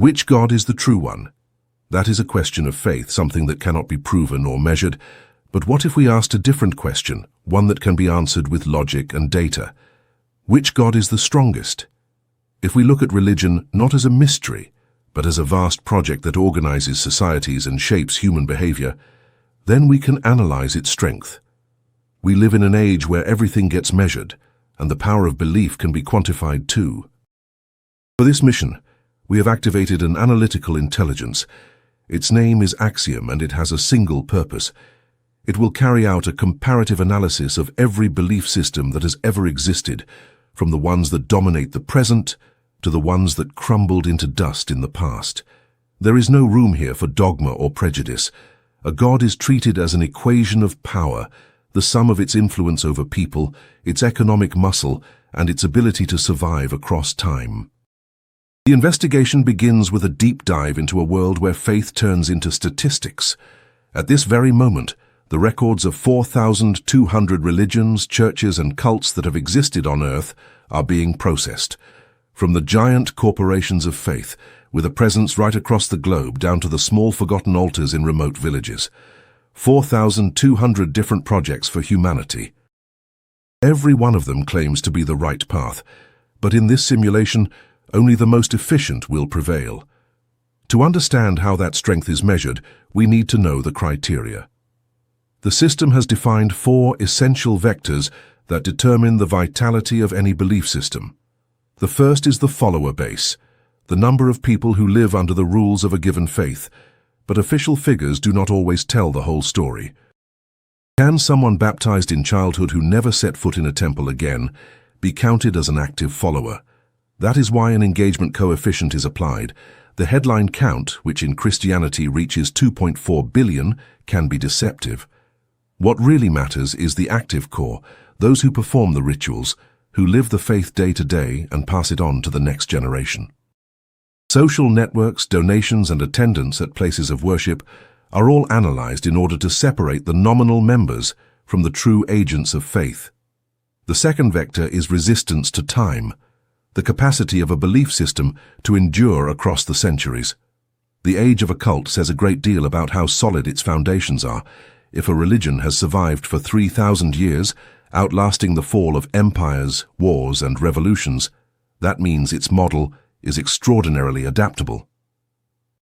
Which God is the true one? That is a question of faith, something that cannot be proven or measured. But what if we asked a different question, one that can be answered with logic and data? Which God is the strongest? If we look at religion not as a mystery, but as a vast project that organizes societies and shapes human behavior, then we can analyze its strength. We live in an age where everything gets measured, and the power of belief can be quantified too. For this mission, we have activated an analytical intelligence. Its name is Axiom, and it has a single purpose. It will carry out a comparative analysis of every belief system that has ever existed, from the ones that dominate the present to the ones that crumbled into dust in the past. There is no room here for dogma or prejudice. A God is treated as an equation of power, the sum of its influence over people, its economic muscle, and its ability to survive across time. The investigation begins with a deep dive into a world where faith turns into statistics. At this very moment, the records of 4,200 religions, churches, and cults that have existed on Earth are being processed. From the giant corporations of faith, with a presence right across the globe, down to the small forgotten altars in remote villages. 4,200 different projects for humanity. Every one of them claims to be the right path, but in this simulation, only the most efficient will prevail. To understand how that strength is measured, we need to know the criteria. The system has defined 4 essential vectors that determine the vitality of any belief system. The first is the follower base, the number of people who live under the rules of a given faith, but official figures do not always tell the whole story. Can someone baptized in childhood who never set foot in a temple again be counted as an active follower? That is why an engagement coefficient is applied. The headline count, which in Christianity reaches 2.4 billion, can be deceptive. What really matters is the active core, those who perform the rituals, who live the faith day to day and pass it on to the next generation. Social networks, donations, and attendance at places of worship are all analyzed in order to separate the nominal members from the true agents of faith. The second vector is resistance to time, the capacity of a belief system to endure across the centuries. The age of a cult says a great deal about how solid its foundations are. If a religion has survived for 3,000 years, outlasting the fall of empires, wars, and revolutions, that means its model is extraordinarily adaptable.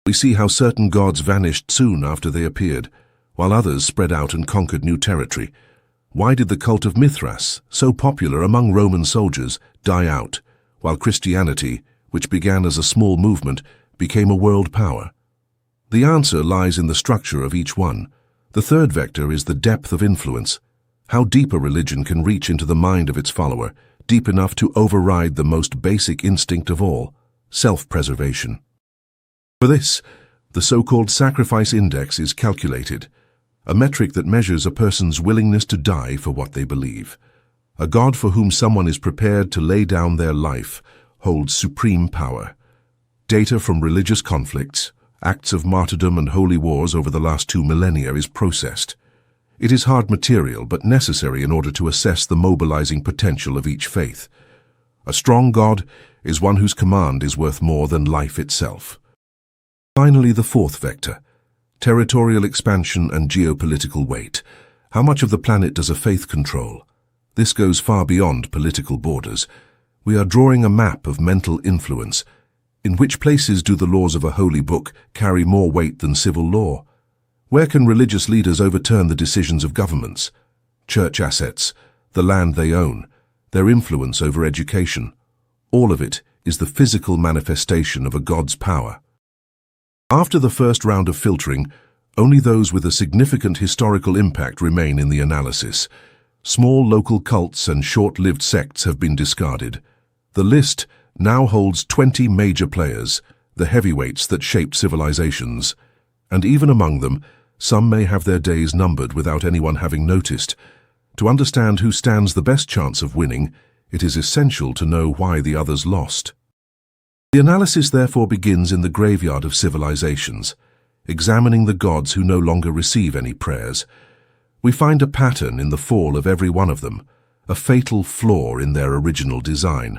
We see how certain gods vanished soon after they appeared, while others spread out and conquered new territory. Why did the cult of Mithras, so popular among Roman soldiers, die out, while Christianity, which began as a small movement, became a world power? The answer lies in the structure of each one. The third vector is the depth of influence. How deep a religion can reach into the mind of its follower, deep enough to override the most basic instinct of all, self-preservation. For this, the so-called sacrifice index is calculated, a metric that measures a person's willingness to die for what they believe. A God for whom someone is prepared to lay down their life holds supreme power. Data from religious conflicts, acts of martyrdom and holy wars over the last 2 millennia is processed. It is hard material, but necessary in order to assess the mobilizing potential of each faith. A strong God is one whose command is worth more than life itself. Finally, the fourth vector, territorial expansion and geopolitical weight. How much of the planet does a faith control? This goes far beyond political borders. We are drawing a map of mental influence. In which places do the laws of a holy book carry more weight than civil law? Where can religious leaders overturn the decisions of governments? Church assets, the land they own, their influence over education. All of it is the physical manifestation of a God's power. After the first round of filtering, only those with a significant historical impact remain in the analysis. Small local cults and short-lived sects have been discarded. The list now holds 20 major players, the heavyweights that shaped civilizations. And even among them, some may have their days numbered without anyone having noticed. To understand who stands the best chance of winning, it is essential to know why the others lost. The analysis therefore begins in the graveyard of civilizations, examining the gods who no longer receive any prayers. We find a pattern in the fall of every one of them, a fatal flaw in their original design.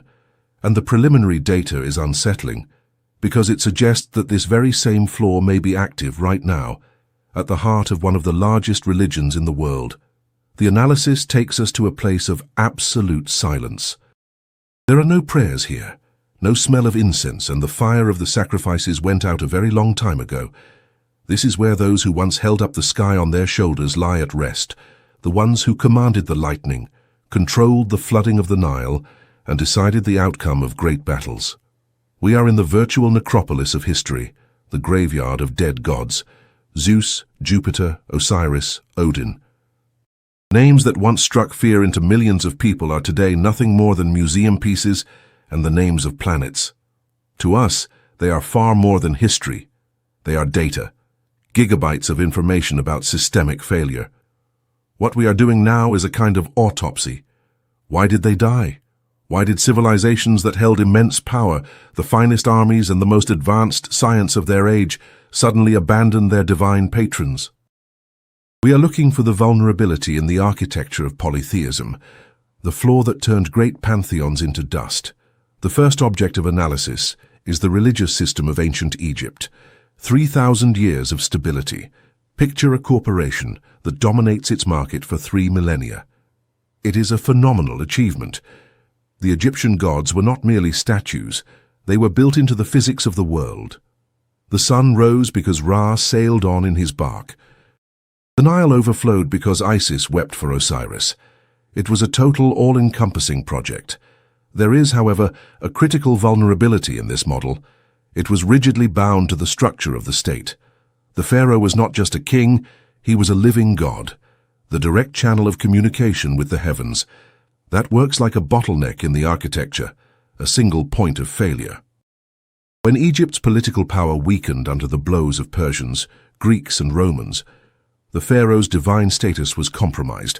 And the preliminary data is unsettling. because it suggests that this very same flaw may be active right now, at the heart of one of the largest religions in the world. The analysis takes us to a place of absolute silence. There are no prayers here, no smell of incense, and the fire of the sacrifices went out a very long time ago. This is where those who once held up the sky on their shoulders lie at rest, the ones who commanded the lightning, controlled the flooding of the Nile, and decided the outcome of great battles. We are in the virtual necropolis of history, the graveyard of dead gods: Zeus, Jupiter, Osiris, Odin. Names that once struck fear into millions of people are today nothing more than museum pieces and the names of planets. To us, they are far more than history. They are data, gigabytes of information about systemic failure. What we are doing now is a kind of autopsy. Why did they die? Why did civilizations that held immense power, the finest armies and the most advanced science of their age, suddenly abandon their divine patrons? We are looking for the vulnerability in the architecture of polytheism, the flaw that turned great pantheons into dust. The first object of analysis is the religious system of ancient Egypt. 3,000 years of stability. Picture a corporation that dominates its market for 3 millennia. It is a phenomenal achievement. The Egyptian gods were not merely statues, they were built into the physics of the world. The sun rose because Ra sailed on in his bark. The Nile overflowed because Isis wept for Osiris. It was a total, all-encompassing project. There is, however, a critical vulnerability in this model. It was rigidly bound to the structure of the state. The pharaoh was not just a king, he was a living god, the direct channel of communication with the heavens. That works like a bottleneck in the architecture, a single point of failure. When Egypt's political power weakened under the blows of Persians, Greeks and Romans, the pharaoh's divine status was compromised.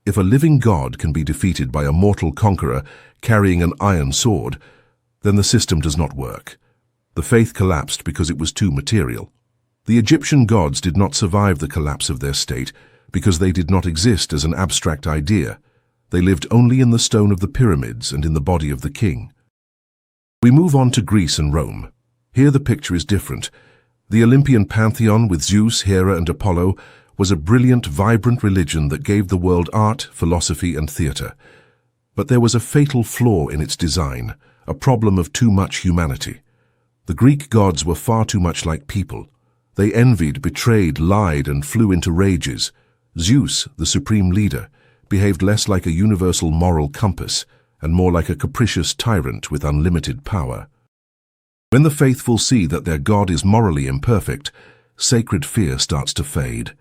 If a living god can be defeated by a mortal conqueror carrying an iron sword, then the system does not work. The faith collapsed because it was too material. The Egyptian gods did not survive the collapse of their state because they did not exist as an abstract idea. They lived only in the stone of the pyramids and in the body of the king. We move on to Greece and Rome. Here the picture is different. The Olympian pantheon with Zeus, Hera and Apollo was a brilliant, vibrant religion that gave the world art, philosophy and theatre. But there was a fatal flaw in its design, a problem of too much humanity. The Greek gods were far too much like people. They envied, betrayed, lied and flew into rages. Zeus, the supreme leader, behaved less like a universal moral compass and more like a capricious tyrant with unlimited power. When the faithful see that their God is morally imperfect, sacred fear starts to fade.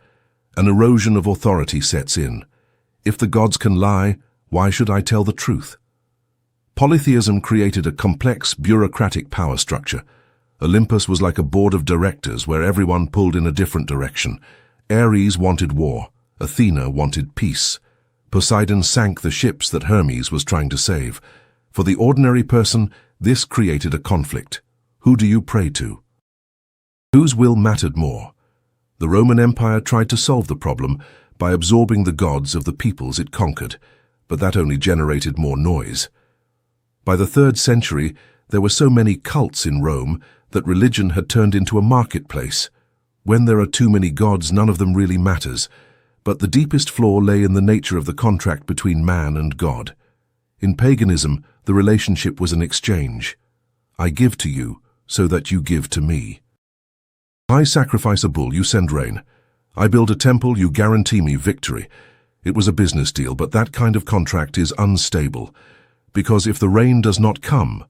An erosion of authority sets in. If the gods can lie, why should I tell the truth? Polytheism created a complex, bureaucratic power structure. Olympus was like a board of directors where everyone pulled in a different direction. Ares wanted war. Athena wanted peace. Poseidon sank the ships that Hermes was trying to save. For the ordinary person, this created a conflict. Who do you pray to? Whose will mattered more? The Roman Empire tried to solve the problem by absorbing the gods of the peoples it conquered, but that only generated more noise. By the 3rd century, there were so many cults in Rome that religion had turned into a marketplace. When there are too many gods, none of them really matters, but the deepest flaw lay in the nature of the contract between man and God. In paganism, the relationship was an exchange. I give to you, so that you give to me. I sacrifice a bull, you send rain. I build a temple, you guarantee me victory. It was a business deal, but that kind of contract is unstable, because if the rain does not come,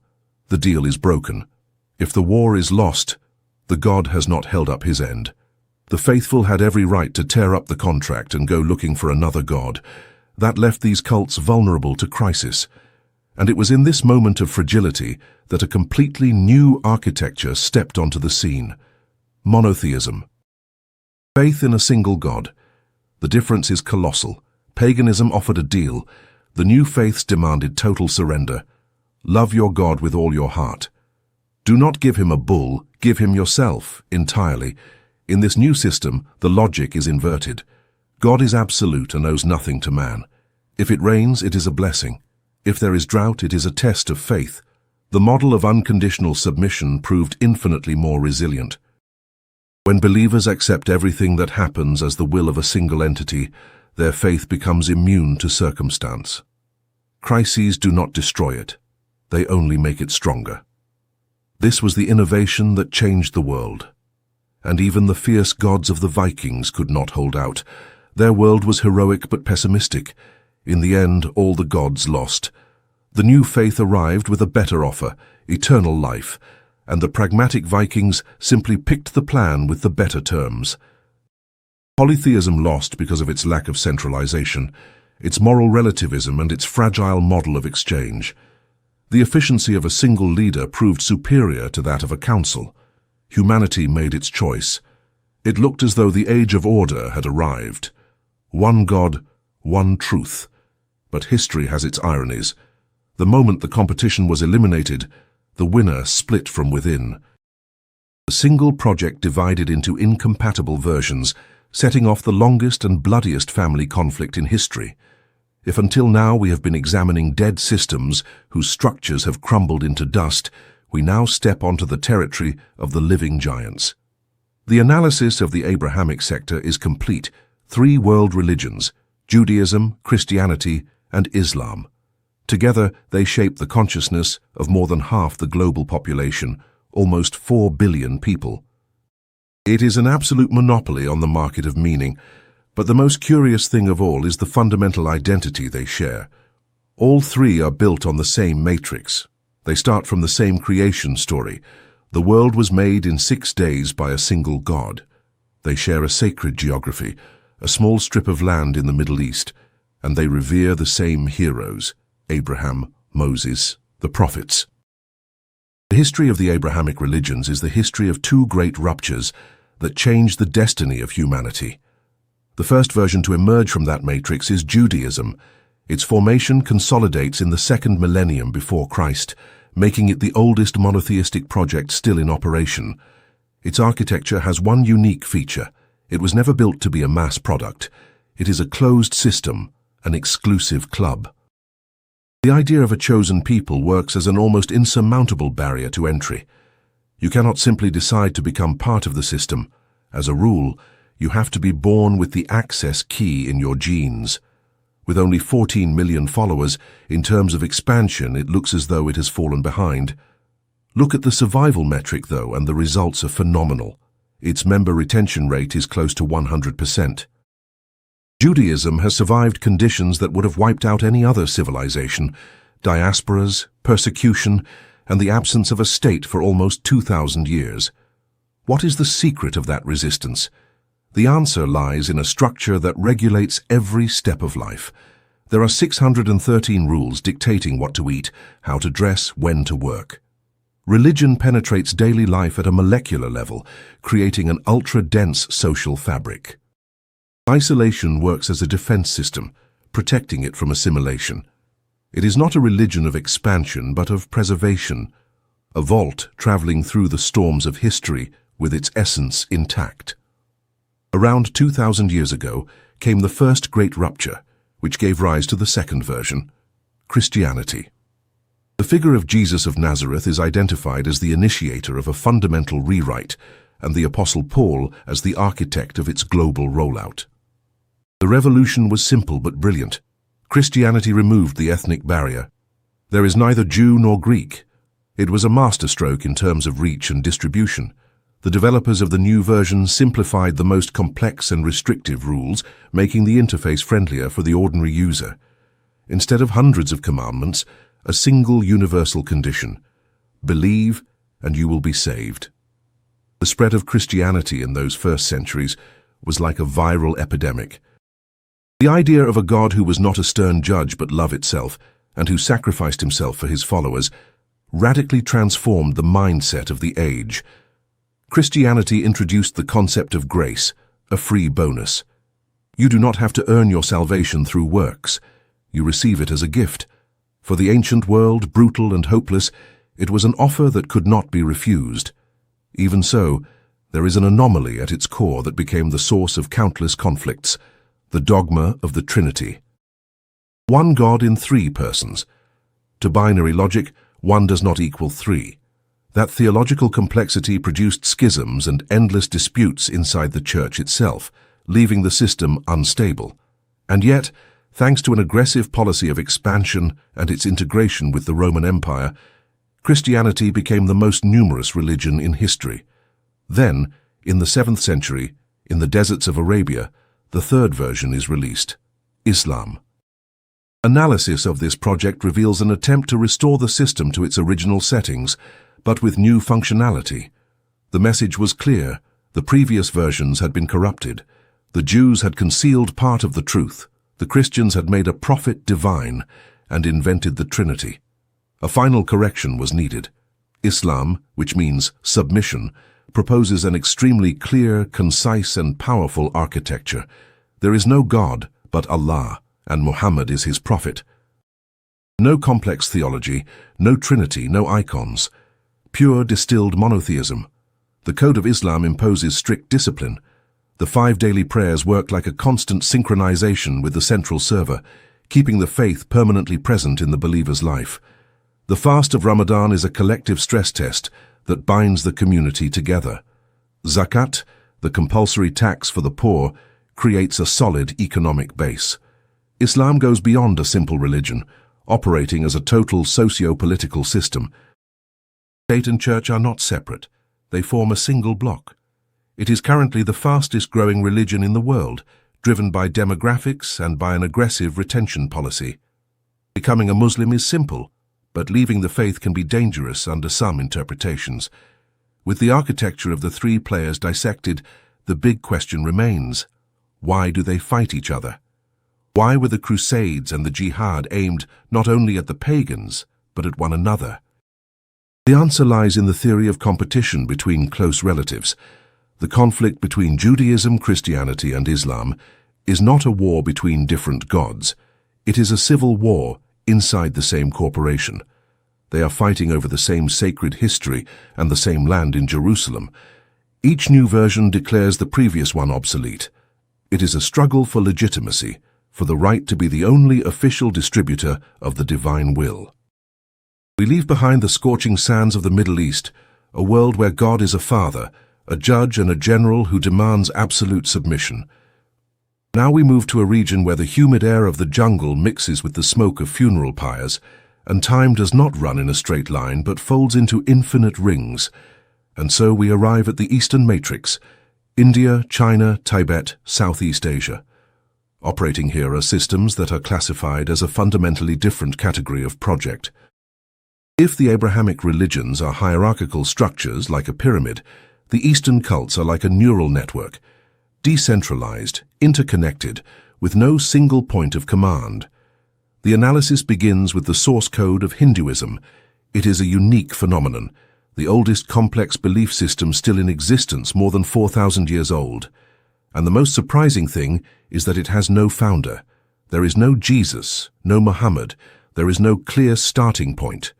the deal is broken. If the war is lost, the God has not held up his end. The faithful had every right to tear up the contract and go looking for another God. That left these cults vulnerable to crisis. And it was in this moment of fragility that a completely new architecture stepped onto the scene. Monotheism. Faith in a single God. The difference is colossal. Paganism offered a deal. The new faiths demanded total surrender. Love your God with all your heart. Do not give him a bull, give him yourself entirely. In this new system, the logic is inverted. God is absolute and owes nothing to man. If it rains, it is a blessing. If there is drought, it is a test of faith. The model of unconditional submission proved infinitely more resilient. When believers accept everything that happens as the will of a single entity, their faith becomes immune to circumstance. Crises do not destroy it, they only make it stronger. This was the innovation that changed the world. And even the fierce gods of the Vikings could not hold out. Their world was heroic but pessimistic. In the end, all the gods lost. The new faith arrived with a better offer, eternal life, and the pragmatic Vikings simply picked the plan with the better terms. Polytheism lost because of its lack of centralization, its moral relativism and its fragile model of exchange. The efficiency of a single leader proved superior to that of a council. Humanity made its choice. It looked as though the age of order had arrived. One God, one truth. But history has its ironies. The moment the competition was eliminated, the winner split from within. The single project divided into incompatible versions, setting off the longest and bloodiest family conflict in history. If until now we have been examining dead systems whose structures have crumbled into dust, we now step onto the territory of the living giants. The analysis of the Abrahamic sector is complete. 3 world religions, Judaism, Christianity, and Islam. Together, they shape the consciousness of more than half the global population, almost 4 billion people. It is an absolute monopoly on the market of meaning, but the most curious thing of all is the fundamental identity they share. All 3 are built on the same matrix. They start from the same creation story. The world was made in 6 days by a single God. They share a sacred geography, a small strip of land in the Middle East, and they revere the same heroes, Abraham, Moses, the prophets. The history of the Abrahamic religions is the history of 2 great ruptures that changed the destiny of humanity. The first version to emerge from that matrix is Judaism. Its formation consolidates in the 2nd millennium before Christ, making it the oldest monotheistic project still in operation. Its architecture has one unique feature. It was never built to be a mass product. It is a closed system, an exclusive club. The idea of a chosen people works as an almost insurmountable barrier to entry. You cannot simply decide to become part of the system. As a rule, you have to be born with the access key in your genes. With only 14 million followers, in terms of expansion, it looks as though it has fallen behind. Look at the survival metric, though, and the results are phenomenal. Its member retention rate is close to 100%. Judaism has survived conditions that would have wiped out any other civilization: diasporas, persecution, and the absence of a state for almost 2,000 years. What is the secret of that resistance? The answer lies in a structure that regulates every step of life. There are 613 rules dictating what to eat, how to dress, when to work. Religion penetrates daily life at a molecular level, creating an ultra-dense social fabric. Isolation works as a defense system, protecting it from assimilation. It is not a religion of expansion, but of preservation, a vault traveling through the storms of history with its essence intact. Around 2,000 years ago came the first great rupture, which gave rise to the second version, Christianity. The figure of Jesus of Nazareth is identified as the initiator of a fundamental rewrite, and the Apostle Paul as the architect of its global rollout. The revolution was simple but brilliant. Christianity removed the ethnic barrier. There is neither Jew nor Greek. It was a masterstroke in terms of reach and distribution. The developers of the new version simplified the most complex and restrictive rules, making the interface friendlier for the ordinary user. Instead of hundreds of commandments, a single universal condition: believe and you will be saved. The spread of Christianity in those first centuries was like a viral epidemic. The idea of a God who was not a stern judge but love itself, and who sacrificed himself for his followers, radically transformed the mindset of the age. Christianity introduced the concept of grace, a free bonus. You do not have to earn your salvation through works. You receive it as a gift. For the ancient world, brutal and hopeless, it was an offer that could not be refused. Even so, there is an anomaly at its core that became the source of countless conflicts: the dogma of the Trinity. One God in 3 persons. To binary logic, 1 does not equal 3. That theological complexity produced schisms and endless disputes inside the church itself, leaving the system unstable. And yet, thanks to an aggressive policy of expansion and its integration with the Roman Empire, Christianity became the most numerous religion in history. Then, in the 7th century, in the deserts of Arabia, the third version is released, Islam. Analysis of this project reveals an attempt to restore the system to its original settings, but with new functionality. The message was clear: the previous versions had been corrupted. The Jews had concealed part of the truth. The Christians had made a prophet divine and invented the Trinity. A final correction was needed. Islam, which means submission, proposes an extremely clear, concise, and powerful architecture. There is no God but Allah, and Muhammad is his prophet. No complex theology, no Trinity, no icons. Pure distilled monotheism. The Code of Islam imposes strict discipline. The 5 daily prayers work like a constant synchronization with the central server, keeping the faith permanently present in the believer's life. The fast of Ramadan is a collective stress test that binds the community together. Zakat, the compulsory tax for the poor, creates a solid economic base. Islam goes beyond a simple religion, operating as a total socio-political system. State and church are not separate. They form a single block. It is currently the fastest-growing religion in the world, driven by demographics and by an aggressive retention policy. Becoming a Muslim is simple, but leaving the faith can be dangerous under some interpretations. With the architecture of the 3 players dissected, the big question remains: why do they fight each other? Why were the Crusades and the Jihad aimed not only at the pagans, but at one another? The answer lies in the theory of competition between close relatives. The conflict between Judaism, Christianity, and Islam is not a war between different gods. It is a civil war inside the same corporation. They are fighting over the same sacred history and the same land in Jerusalem. Each new version declares the previous one obsolete. It is a struggle for legitimacy, for the right to be the only official distributor of the divine will. We leave behind the scorching sands of the Middle East, a world where God is a father, a judge and a general who demands absolute submission. Now we move to a region where the humid air of the jungle mixes with the smoke of funeral pyres, and time does not run in a straight line but folds into infinite rings. And so we arrive at the Eastern Matrix: India, China, Tibet, Southeast Asia. Operating here are systems that are classified as a fundamentally different category of project. If the Abrahamic religions are hierarchical structures like a pyramid, the Eastern cults are like a neural network, decentralized, interconnected, with no single point of command. The analysis begins with the source code of Hinduism. It is a unique phenomenon, the oldest complex belief system still in existence, more than 4,000 years old. And the most surprising thing is that it has no founder. There is no Jesus, no Muhammad. There is no clear starting point.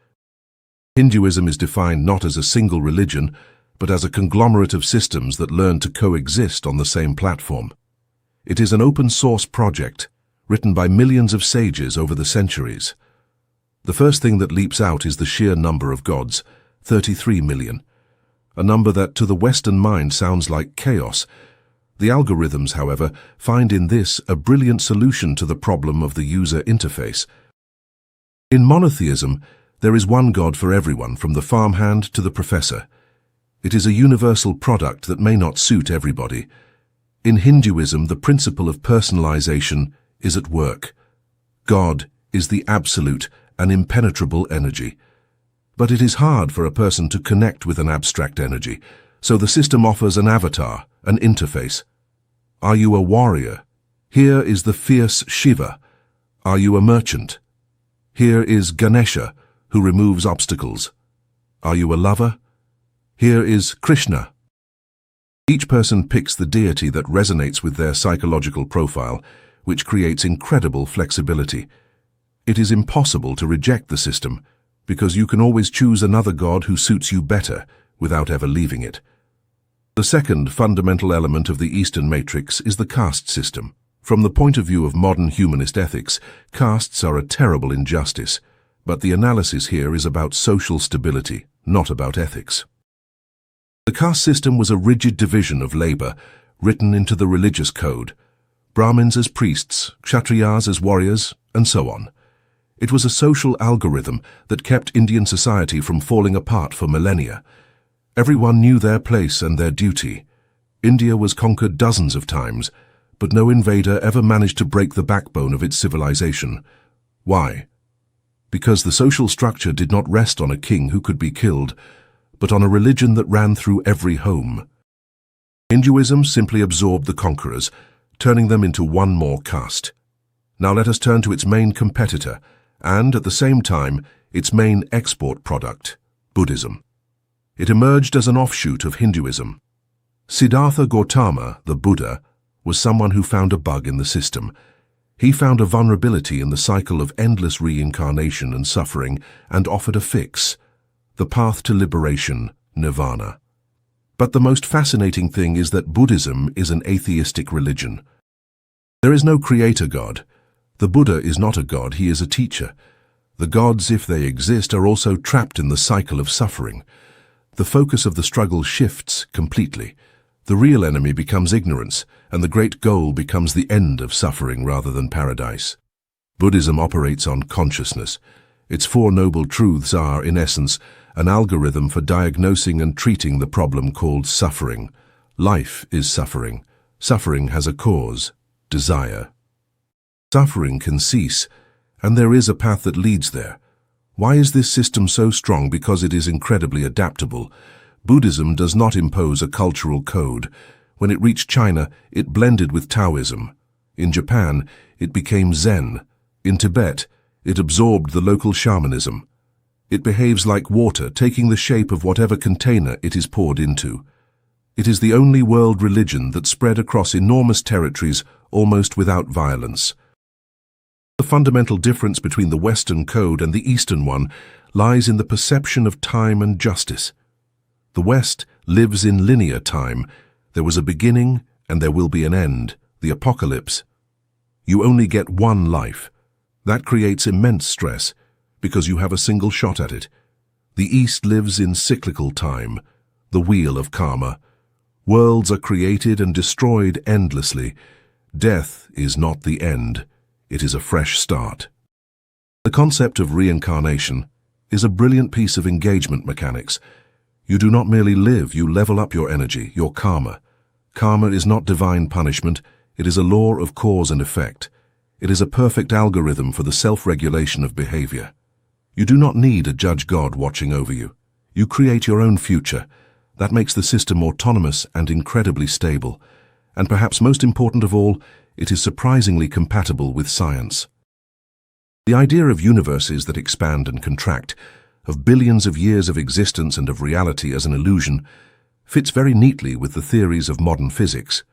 Hinduism is defined not as a single religion, but as a conglomerate of systems that learn to coexist on the same platform. It is an open-source project, written by millions of sages over the centuries. The first thing that leaps out is the sheer number of gods, 33 million, a number that to the Western mind sounds like chaos. The algorithms, however, find in this a brilliant solution to the problem of the user interface. In monotheism, there is one God for everyone, from the farmhand to the professor. It is a universal product that may not suit everybody. In Hinduism, the principle of personalization is at work. God is the absolute and impenetrable energy. But it is hard for a person to connect with an abstract energy, so the system offers an avatar, an interface. Are you a warrior? Here is the fierce Shiva. Are you a merchant? Here is Ganesha, who removes obstacles. Are you a lover? Here is Krishna. Each person picks the deity that resonates with their psychological profile, which creates incredible flexibility. It is impossible to reject the system, because you can always choose another god who suits you better without ever leaving it. The second fundamental element of the Eastern Matrix is the caste system. From the point of view of modern humanist ethics, castes are a terrible injustice. But the analysis here is about social stability, not about ethics. The caste system was a rigid division of labor written into the religious code. Brahmins as priests, Kshatriyas as warriors, and so on. It was a social algorithm that kept Indian society from falling apart for millennia. Everyone knew their place and their duty. India was conquered dozens of times, but no invader ever managed to break the backbone of its civilization. Why? Because the social structure did not rest on a king who could be killed, but on a religion that ran through every home. Hinduism simply absorbed the conquerors, turning them into one more caste. Now let us turn to its main competitor, and at the same time, its main export product, Buddhism. It emerged as an offshoot of Hinduism. Siddhartha Gautama, the Buddha, was someone who found a bug in the system. He found a vulnerability in the cycle of endless reincarnation and suffering and offered a fix, the path to liberation, nirvana. But the most fascinating thing is that Buddhism is an atheistic religion. There is no creator god. The Buddha is not a god, he is a teacher. The gods, if they exist, are also trapped in the cycle of suffering. The focus of the struggle shifts completely. The real enemy becomes ignorance, and the great goal becomes the end of suffering rather than paradise. Buddhism operates on consciousness. Its four noble truths are, in essence, an algorithm for diagnosing and treating the problem called suffering. Life is suffering. Suffering has a cause, desire. Suffering can cease, and there is a path that leads there. Why is this system so strong? Because it is incredibly adaptable. Buddhism does not impose a cultural code. When it reached China, it blended with Taoism. In Japan, it became Zen. In Tibet, it absorbed the local shamanism. It behaves like water, taking the shape of whatever container it is poured into. It is the only world religion that spread across enormous territories almost without violence. The fundamental difference between the Western code and the Eastern one lies in the perception of time and justice. The West lives in linear time. There was a beginning and there will be an end, the apocalypse. You only get one life. That creates immense stress because you have a single shot at it. The East lives in cyclical time, the wheel of karma. Worlds are created and destroyed endlessly. Death is not the end. It is a fresh start. The concept of reincarnation is a brilliant piece of engagement mechanics. You do not merely live, you level up your energy, your karma. Karma is not divine punishment, it is a law of cause and effect. It is a perfect algorithm for the self-regulation of behavior. You do not need a judge God watching over you. You create your own future. That makes the system autonomous and incredibly stable. And perhaps most important of all, it is surprisingly compatible with science. The idea of universes that expand and contract, of billions of years of existence and of reality as an illusion, fits very neatly with the theories of modern physics.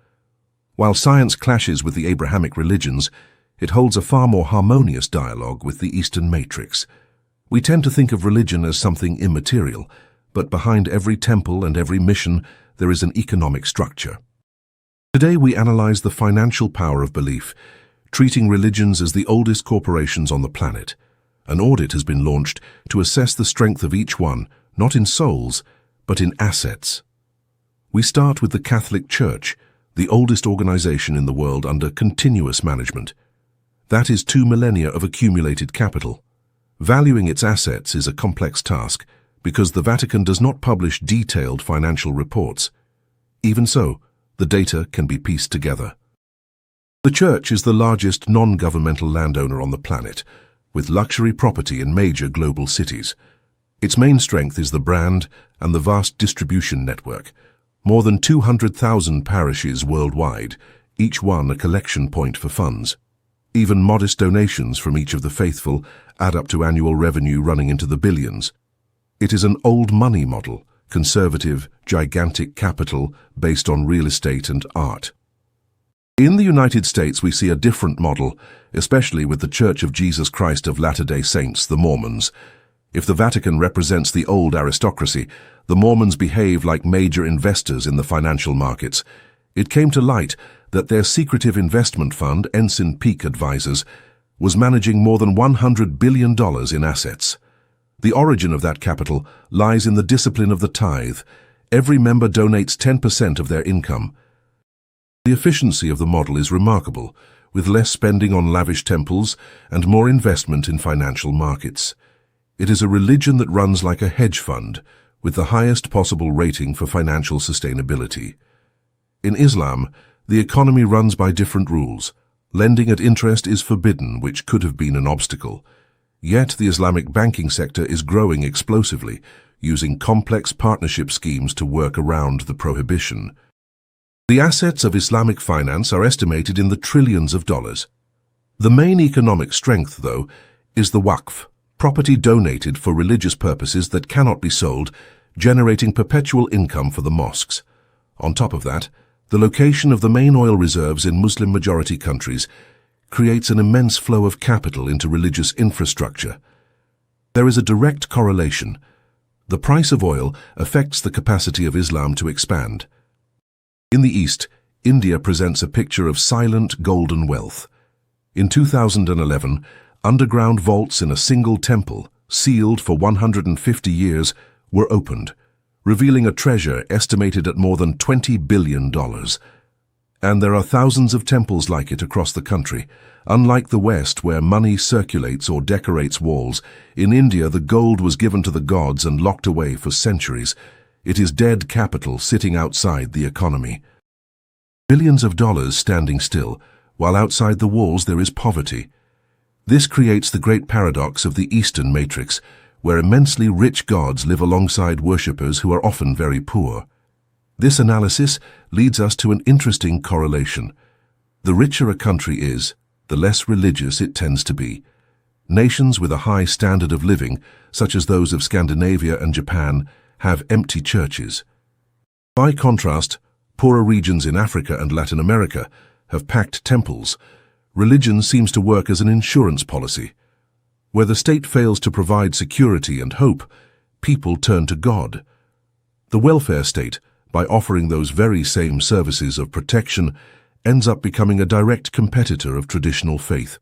While science clashes with the Abrahamic religions, it holds a far more harmonious dialogue with the Eastern matrix. We tend to think of religion as something immaterial, but behind every temple and every mission there is an economic structure. Today we analyze the financial power of belief, treating religions as the oldest corporations on the planet. An audit has been launched to assess the strength of each one, not in souls, but in assets. We start with the Catholic Church, the oldest organization in the world under continuous management. That is 2 millennia of accumulated capital. Valuing its assets is a complex task because the Vatican does not publish detailed financial reports. Even so, the data can be pieced together. The Church is the largest non-governmental landowner on the planet, with luxury property in major global cities. Its main strength is the brand and the vast distribution network. More than 200,000 parishes worldwide, each one a collection point for funds. Even modest donations from each of the faithful add up to annual revenue running into the billions. It is an old money model, conservative, gigantic capital based on real estate and art. In the United States, we see a different model, especially with the Church of Jesus Christ of Latter-day Saints, the Mormons. If the Vatican represents the old aristocracy, the Mormons behave like major investors in the financial markets. It came to light that their secretive investment fund, Ensign Peak Advisors, was managing more than $100 billion in assets. The origin of that capital lies in the discipline of the tithe. Every member donates 10% of their income. The efficiency of the model is remarkable, with less spending on lavish temples and more investment in financial markets. It is a religion that runs like a hedge fund, with the highest possible rating for financial sustainability. In Islam, the economy runs by different rules. Lending at interest is forbidden, which could have been an obstacle. Yet the Islamic banking sector is growing explosively, using complex partnership schemes to work around the prohibition. The assets of Islamic finance are estimated in the trillions of dollars. The main economic strength, though, is the waqf, property donated for religious purposes that cannot be sold, generating perpetual income for the mosques. On top of that, the location of the main oil reserves in Muslim-majority countries creates an immense flow of capital into religious infrastructure. There is a direct correlation. The price of oil affects the capacity of Islam to expand. In the East, India presents a picture of silent golden wealth. In 2011, underground vaults in a single temple, sealed for 150 years, were opened, revealing a treasure estimated at more than $20 billion. And there are thousands of temples like it across the country. Unlike the West, where money circulates or decorates walls, in India the gold was given to the gods and locked away for centuries. It is dead capital sitting outside the economy. Billions of dollars standing still, while outside the walls there is poverty. This creates the great paradox of the Eastern matrix, where immensely rich gods live alongside worshippers who are often very poor. This analysis leads us to an interesting correlation. The richer a country is, the less religious it tends to be. Nations with a high standard of living, such as those of Scandinavia and Japan, have empty churches. By contrast, poorer regions in Africa and Latin America have packed temples. Religion seems to work as an insurance policy. Where the state fails to provide security and hope, people turn to God. The welfare state, by offering those very same services of protection, ends up becoming a direct competitor of traditional faith.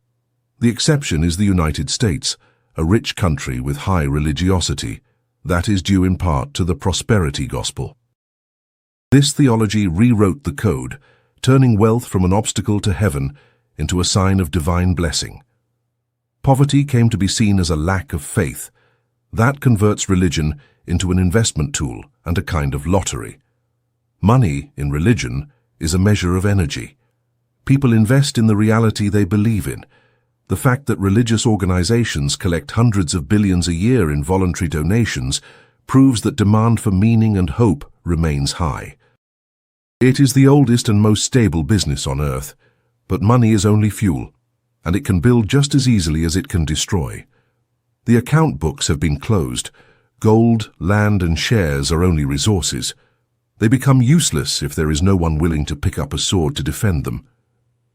The exception is the United States, a rich country with high religiosity. That is due in part to the prosperity gospel. This theology rewrote the code, turning wealth from an obstacle to heaven into a sign of divine blessing. Poverty came to be seen as a lack of faith. That converts religion into an investment tool and a kind of lottery. Money, in religion, is a measure of energy. People invest in the reality they believe in. The fact that religious organizations collect hundreds of billions a year in voluntary donations proves that demand for meaning and hope remains high. It is the oldest and most stable business on earth, but money is only fuel, and it can build just as easily as it can destroy. The account books have been closed. Gold, land, and shares are only resources. They become useless if there is no one willing to pick up a sword to defend them.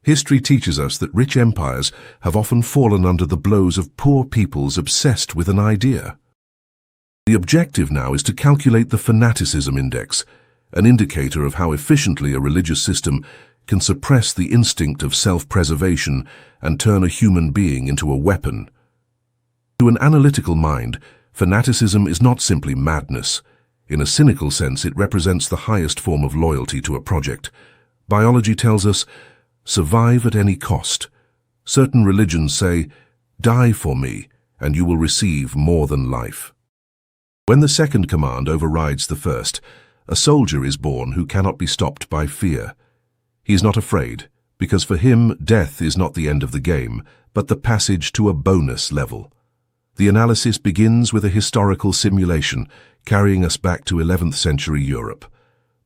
History teaches us that rich empires have often fallen under the blows of poor peoples obsessed with an idea. The objective now is to calculate the fanaticism index, an indicator of how efficiently a religious system can suppress the instinct of self-preservation and turn a human being into a weapon. To an analytical mind, fanaticism is not simply madness. In a cynical sense, it represents the highest form of loyalty to a project. Biology tells us, survive at any cost. Certain religions say, die for me, and you will receive more than life. When the second command overrides the first, a soldier is born who cannot be stopped by fear. He is not afraid, because for him, death is not the end of the game, but the passage to a bonus level. The analysis begins with a historical simulation, carrying us back to 11th century Europe.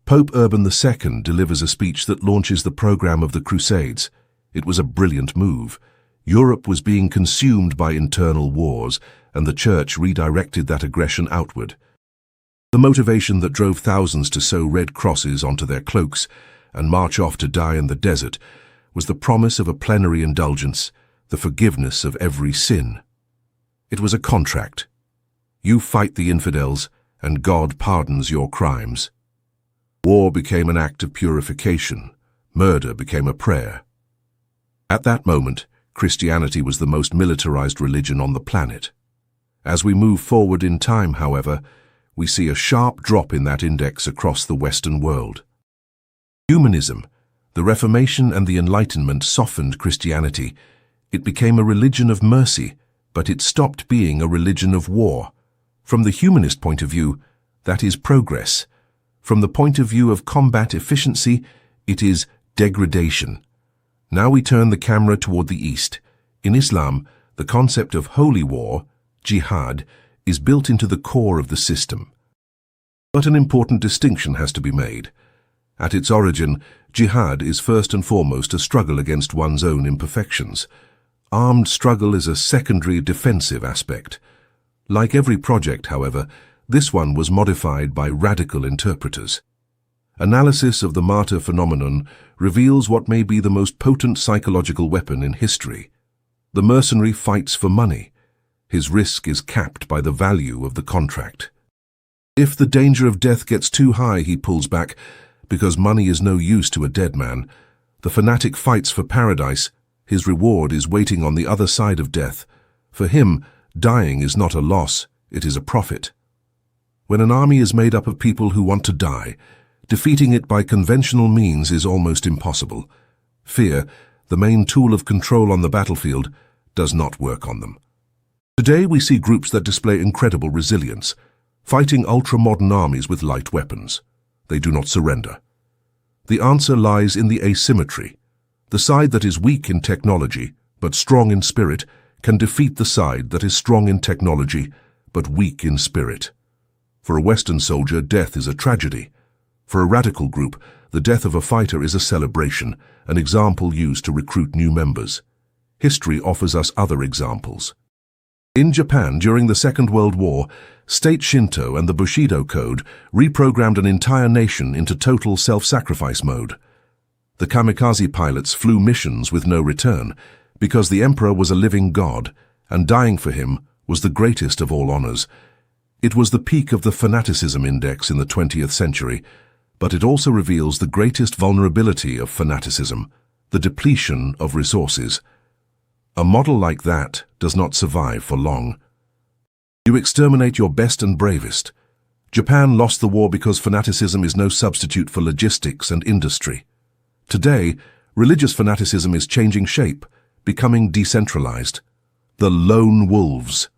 Pope Urban II delivers a speech that launches the program of the Crusades. It was a brilliant move. Europe was being consumed by internal wars, and the Church redirected that aggression outward. The motivation that drove thousands to sew red crosses onto their cloaks and march off to die in the desert was the promise of a plenary indulgence, the forgiveness of every sin. It was a contract. You fight the infidels, and God pardons your crimes. War became an act of purification. Murder became a prayer. At that moment, Christianity was the most militarized religion on the planet. As we move forward in time, however, we see a sharp drop in that index across the Western world. Humanism, the Reformation and the Enlightenment softened Christianity. It became a religion of mercy, but it stopped being a religion of war. From the humanist point of view, that is progress. From the point of view of combat efficiency, it is degradation. Now we turn the camera toward the East. In Islam, the concept of holy war, jihad, is built into the core of the system. But an important distinction has to be made. At its origin, jihad is first and foremost a struggle against one's own imperfections. Armed struggle is a secondary defensive aspect. Like every project, however, this one was modified by radical interpreters. Analysis of the martyr phenomenon reveals what may be the most potent psychological weapon in history. The mercenary fights for money. His risk is capped by the value of the contract. If the danger of death gets too high, he pulls back, because money is no use to a dead man. The fanatic fights for paradise. His reward is waiting on the other side of death. For him, dying is not a loss, it is a profit. When an army is made up of people who want to die, defeating it by conventional means is almost impossible. Fear, the main tool of control on the battlefield, does not work on them. Today we see groups that display incredible resilience, fighting ultra-modern armies with light weapons. They do not surrender. The answer lies in the asymmetry. The side that is weak in technology, but strong in spirit, can defeat the side that is strong in technology, but weak in spirit. For a Western soldier, death is a tragedy. For a radical group, the death of a fighter is a celebration, an example used to recruit new members. History offers us other examples. In Japan, during the Second World War, state Shinto and the Bushido Code reprogrammed an entire nation into total self-sacrifice mode. The kamikaze pilots flew missions with no return, because the emperor was a living god, and dying for him was the greatest of all honors. It was the peak of the fanaticism index in the 20th century, but it also reveals the greatest vulnerability of fanaticism, the depletion of resources. A model like that does not survive for long. You exterminate your best and bravest. Japan lost the war because fanaticism is no substitute for logistics and industry. Today, religious fanaticism is changing shape, becoming decentralized. The lone wolves.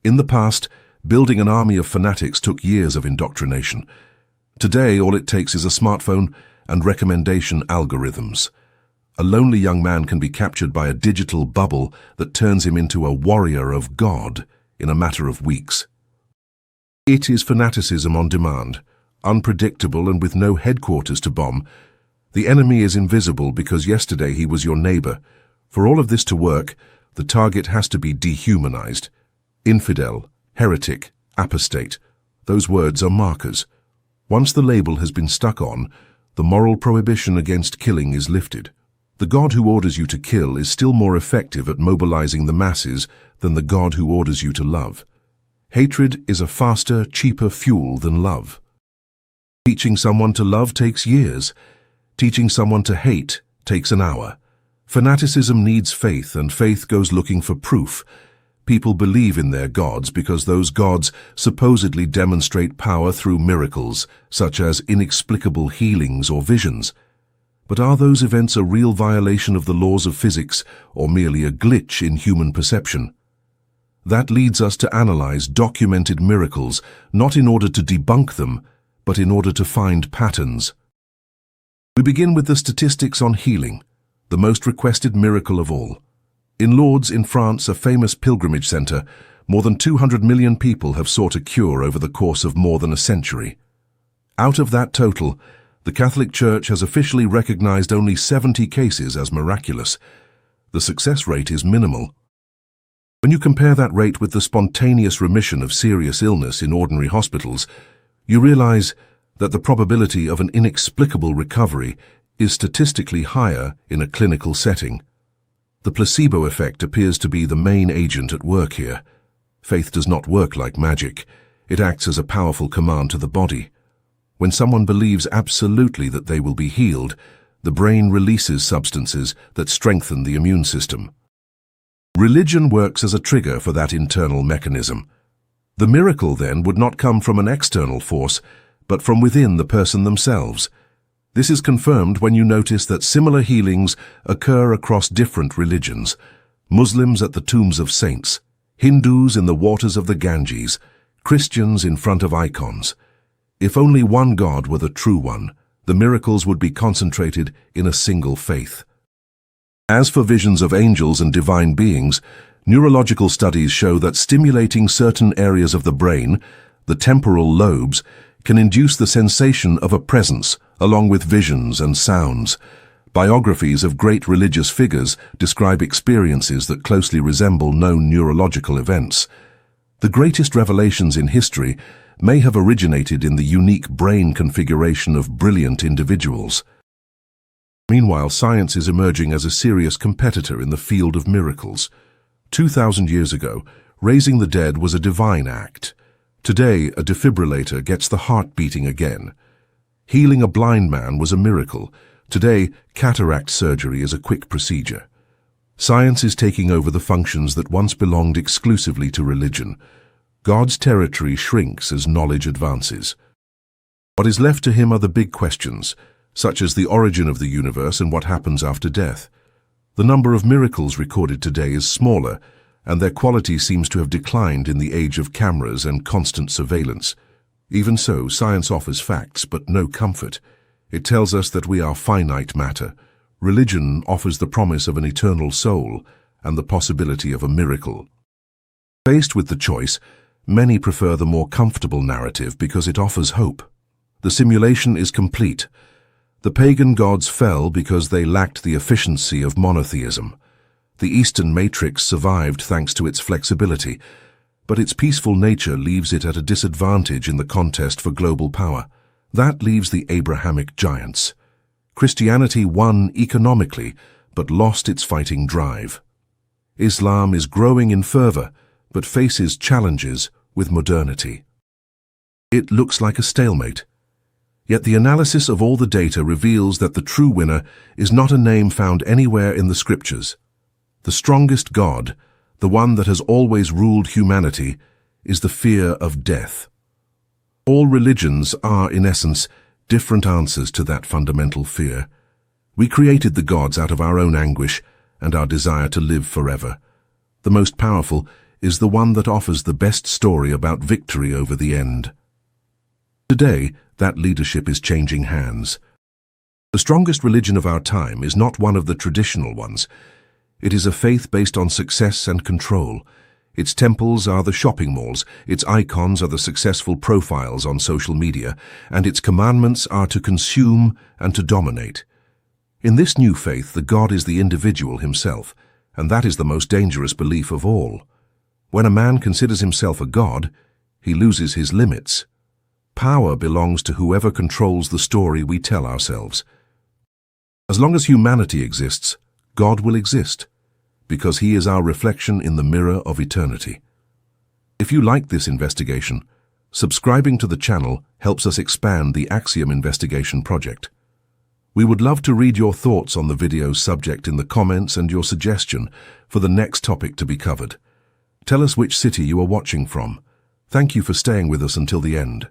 In the past, building an army of fanatics took years of indoctrination. Today, all it takes is a smartphone and recommendation algorithms. A lonely young man can be captured by a digital bubble that turns him into a warrior of God in a matter of weeks. It is fanaticism on demand, unpredictable and with no headquarters to bomb. The enemy is invisible because yesterday he was your neighbor. For all of this to work, the target has to be dehumanized. Infidel, heretic, apostate. Those words are markers. Once the label has been stuck on, the moral prohibition against killing is lifted. The God who orders you to kill is still more effective at mobilizing the masses than the God who orders you to love. Hatred is a faster, cheaper fuel than love. Teaching someone to love takes years. Teaching someone to hate takes an hour. Fanaticism needs faith, and faith goes looking for proof. People believe in their gods because those gods supposedly demonstrate power through miracles, such as inexplicable healings or visions. But are those events a real violation of the laws of physics or merely a glitch in human perception? That leads us to analyze documented miracles, not in order to debunk them, but in order to find patterns. We begin with the statistics on healing, the most requested miracle of all. In Lourdes, in France, a famous pilgrimage center, more than 200 million people have sought a cure over the course of more than a century. Out of that total, the Catholic Church has officially recognized only 70 cases as miraculous. The success rate is minimal. When you compare that rate with the spontaneous remission of serious illness in ordinary hospitals, you realize that the probability of an inexplicable recovery is statistically higher in a clinical setting. The placebo effect appears to be the main agent at work here. Faith does not work like magic. It acts as a powerful command to the body. When someone believes absolutely that they will be healed, the brain releases substances that strengthen the immune system. Religion works as a trigger for that internal mechanism. The miracle, then, would not come from an external force, but from within the person themselves. This is confirmed when you notice that similar healings occur across different religions. Muslims at the tombs of saints, Hindus in the waters of the Ganges, Christians in front of icons. If only one God were the true one, the miracles would be concentrated in a single faith. As for visions of angels and divine beings, neurological studies show that stimulating certain areas of the brain, the temporal lobes, can induce the sensation of a presence, along with visions and sounds. Biographies of great religious figures describe experiences that closely resemble known neurological events. The greatest revelations in history may have originated in the unique brain configuration of brilliant individuals. Meanwhile, science is emerging as a serious competitor in the field of miracles. 2,000 years ago, raising the dead was a divine act. Today, a defibrillator gets the heart beating again. Healing a blind man was a miracle. Today, cataract surgery is a quick procedure. Science is taking over the functions that once belonged exclusively to religion. God's territory shrinks as knowledge advances. What is left to him are the big questions, such as the origin of the universe and what happens after death. The number of miracles recorded today is smaller, and their quality seems to have declined in the age of cameras and constant surveillance. Even so, science offers facts, but no comfort. It tells us that we are finite matter. Religion offers the promise of an eternal soul and the possibility of a miracle. Faced with the choice, many prefer the more comfortable narrative because it offers hope. The simulation is complete. The pagan gods fell because they lacked the efficiency of monotheism. The Eastern matrix survived thanks to its flexibility, but its peaceful nature leaves it at a disadvantage in the contest for global power. That leaves the Abrahamic giants. Christianity won economically, but lost its fighting drive. Islam is growing in fervor, but faces challenges with modernity. It looks like a stalemate. Yet the analysis of all the data reveals that the true winner is not a name found anywhere in the scriptures. The strongest God, the one that has always ruled humanity, is the fear of death. All religions are, in essence, different answers to that fundamental fear. We created the gods out of our own anguish and our desire to live forever. The most powerful is the one that offers the best story about victory over the end. Today, that leadership is changing hands. The strongest religion of our time is not one of the traditional ones. It is a faith based on success and control. Its temples are the shopping malls, its icons are the successful profiles on social media, and its commandments are to consume and to dominate. In this new faith, the God is the individual himself, and that is the most dangerous belief of all. When a man considers himself a god, he loses his limits. Power belongs to whoever controls the story we tell ourselves. As long as humanity exists, God will exist, because he is our reflection in the mirror of eternity. If you like this investigation, subscribing to the channel helps us expand the Axiom Investigation project. We would love to read your thoughts on the video's subject in the comments and your suggestion for the next topic to be covered. Tell us which city you are watching from. Thank you for staying with us until the end.